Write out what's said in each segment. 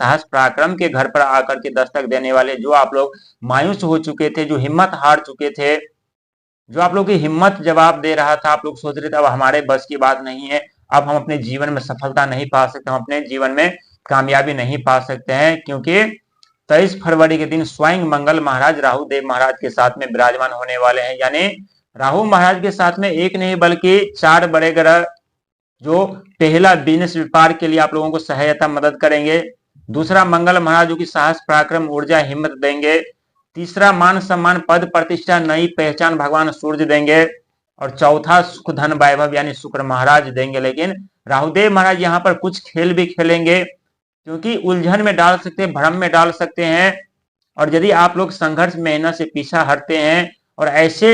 साहस पराक्रम के घर पर आकर के दस्तक देने वाले, जो आप लोग मायूस हो चुके थे, जो हिम्मत हार चुके थे, जो आप लोग की हिम्मत जवाब दे रहा था, आप लोग सोच रहे थे अब हमारे बस की बात नहीं है, अब हम अपने जीवन में सफलता नहीं पा सकते, हम अपने जीवन में कामयाबी नहीं पा सकते हैं, क्योंकि 23 फरवरी के दिन स्वयं मंगल महाराज राहु देव महाराज के साथ में विराजमान होने वाले हैं। यानी राहु महाराज के साथ में एक नहीं बल्कि 4 बड़े ग्रह, जो पहला बिजनेस व्यापार के लिए आप लोगों को सहायता मदद करेंगे, दूसरा मंगल महाराज जो कि साहस पराक्रम ऊर्जा हिम्मत देंगे, तीसरा मान सम्मान पद प्रतिष्ठा नई पहचान भगवान सूर्य देंगे, और चौथा सुख धन वैभव यानी शुक्र महाराज देंगे। लेकिन राहुदेव महाराज यहाँ पर कुछ खेल भी खेलेंगे, क्योंकि उलझन में डाल सकते हैं, भ्रम में डाल सकते हैं, और यदि आप लोग संघर्ष मेहनत से पीछा हटते हैं और ऐसे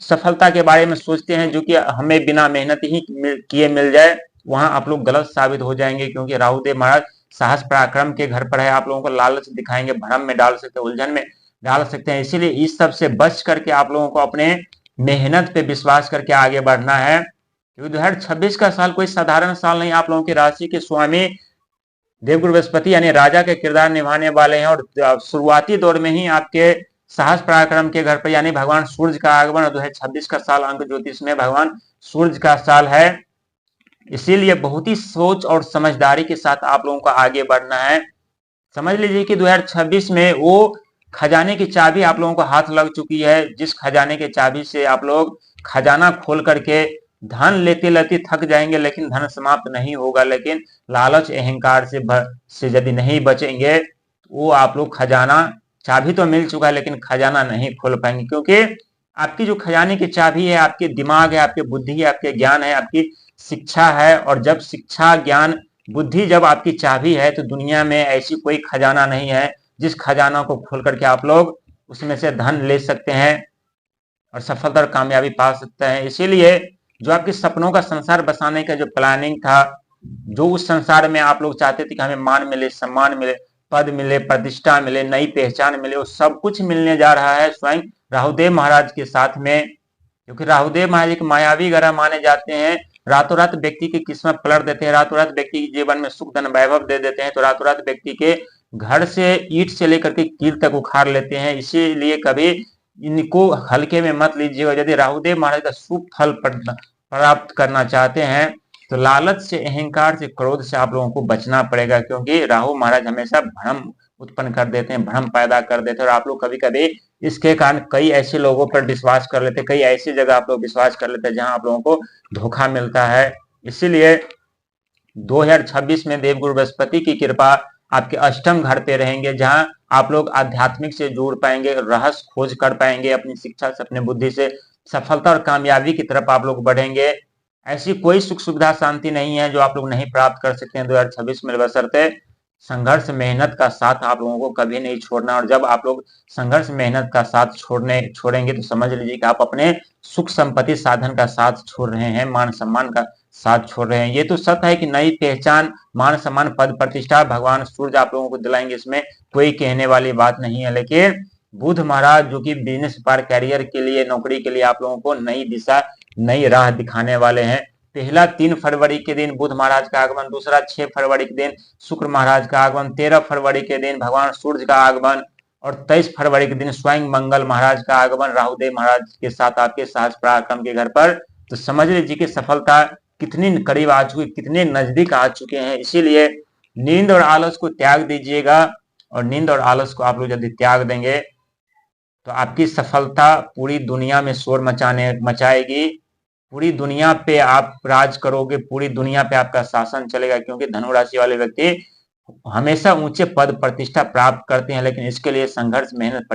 सफलता के बारे में सोचते हैं जो कि हमें बिना मेहनत ही किए मिल जाए, वहां आप लोग गलत साबित हो जाएंगे, क्योंकि राहुदेव महाराज साहस पराक्रम के घर पर है, आप लोगों को लालच दिखाएंगे, भ्रम में डाल सकते हैं, उलझन में डाल सकते हैं। इसीलिए इस सब से बच करके आप लोगों को अपने मेहनत पे विश्वास करके आगे बढ़ना है, क्योंकि 2026 का साल कोई साधारण साल नहीं। आप लोगों की राशि के स्वामी देवगुरु बृहस्पति यानी राजा के किरदार निभाने वाले हैं, और शुरुआती दौर में ही आपके साहस पराक्रम के घर पर यानी भगवान सूर्य का आगमन, और 2026 का साल अंक ज्योतिष में भगवान सूर्य का साल है। इसीलिए बहुत ही सोच और समझदारी के साथ आप लोगों को आगे बढ़ना है। समझ लीजिए कि 2026 में वो खजाने की चाबी आप लोगों को हाथ लग चुकी है, जिस खजाने के चाबी से आप लोग खजाना खोल करके धन लेते लेते थक जाएंगे, लेकिन धन समाप्त नहीं होगा। लेकिन लालच अहंकार से यदि नहीं बचेंगे, वो आप लोग खजाना, चाबी तो मिल चुका है लेकिन खजाना नहीं खोल पाएंगे, क्योंकि आपकी जो खजाने की चाबी है आपके दिमाग है, आपकी बुद्धि है, आपके ज्ञान है, आपकी शिक्षा है। और जब शिक्षा ज्ञान बुद्धि जब आपकी चाबी है, तो दुनिया में ऐसी कोई खजाना नहीं है जिस खजाना को खोल करके आप लोग उसमें से धन ले सकते हैं और सफलता और कामयाबी पा सकते हैं। इसीलिए जो आपके सपनों का संसार बसाने का जो प्लानिंग था, जो उस संसार में आप लोग चाहते थे कि हमें मान मिले, सम्मान मिले, पद मिले, प्रतिष्ठा मिले, नई पहचान मिले, वो सब कुछ मिलने जा रहा है स्वयं राहुदेव महाराज के साथ में, क्योंकि राहुदेव महाराज एक मायावी ग्रह माने जाते हैं। रातों रात व्यक्ति की किस्मत पलट देते हैं, रातों रात व्यक्ति के जीवन में सुख धन वैभव दे देते हैं, तो रातों रात व्यक्ति के घर से ईंट से लेकर के कील तक उखाड़ लेते हैं। इसीलिए कभी इनको हल्के में मत लीजिएगा। यदि राहुदेव महाराज का शुभ फल प्राप्त करना चाहते हैं, तो लालच से, अहंकार से, क्रोध से आप लोगों को बचना पड़ेगा, क्योंकि राहु महाराज हमेशा भ्रम उत्पन्न कर देते हैं, भ्रम पैदा कर देते हैं, और आप लोग कभी कभी इसके कारण कई ऐसे लोगों पर विश्वास कर लेते हैं, कई ऐसी जगह आप लोग विश्वास कर लेते हैं जहां आप लोगों को धोखा मिलता है। इसीलिए 2026 में देवगुरु बृहस्पति की कृपा आपके अष्टम घर पे रहेंगे, जहां आप लोग आध्यात्मिक से जुड़ पाएंगे, रहस्य खोज कर पाएंगे, अपनी शिक्षा से, अपनी बुद्धि से सफलता और कामयाबी की तरफ आप लोग बढ़ेंगे। ऐसी कोई सुख सुविधा शांति नहीं है जो आप लोग नहीं प्राप्त कर सकते हैं 2026 में, बशर्ते संघर्ष मेहनत का साथ आप लोगों को कभी नहीं छोड़ना। और जब आप लोग संघर्ष मेहनत का साथ छोड़ेंगे, तो समझ लीजिए कि आप अपने सुख संपत्ति साधन का साथ छोड़ रहे हैं, मान सम्मान का साथ छोड़ रहे हैं। ये तो सत्य है कि नई पहचान, मान सम्मान, पद प्रतिष्ठा भगवान सूर्य आप लोगों को दिलाएंगे, इसमें कोई कहने वाली बात नहीं है। लेकिन बुध महाराज जो कि बिजनेस व्यापार, कैरियर के लिए, नौकरी के लिए आप लोगों को नई दिशा, नई राह दिखाने वाले हैं। पहला 3 फरवरी के दिन बुध महाराज का आगमन, दूसरा 6 फरवरी के दिन शुक्र महाराज का आगमन, 13 फरवरी के दिन भगवान सूर्य का आगमन, और 23 फरवरी के दिन स्वयं मंगल महाराज का आगमन राहुदेव महाराज के साथ आपके साहस पराक्रम के घर पर। तो समझ लीजिए कि सफलता कितनी करीब आ चुकी, कितने नजदीक आ चुके हैं। इसीलिए नींद और आलस को त्याग दीजिएगा, और नींद और आलस को आप लोग यदि त्याग देंगे तो आपकी सफलता पूरी दुनिया में शोर मचाएगी, पूरी दुनिया पे आप राज करोगे, पूरी दुनिया पे आपका शासन चलेगा, क्योंकि धनु राशि वाले व्यक्ति हमेशा ऊंचे पद प्रतिष्ठा प्राप्त करते हैं, लेकिन इसके लिए संघर्ष, मेहनत,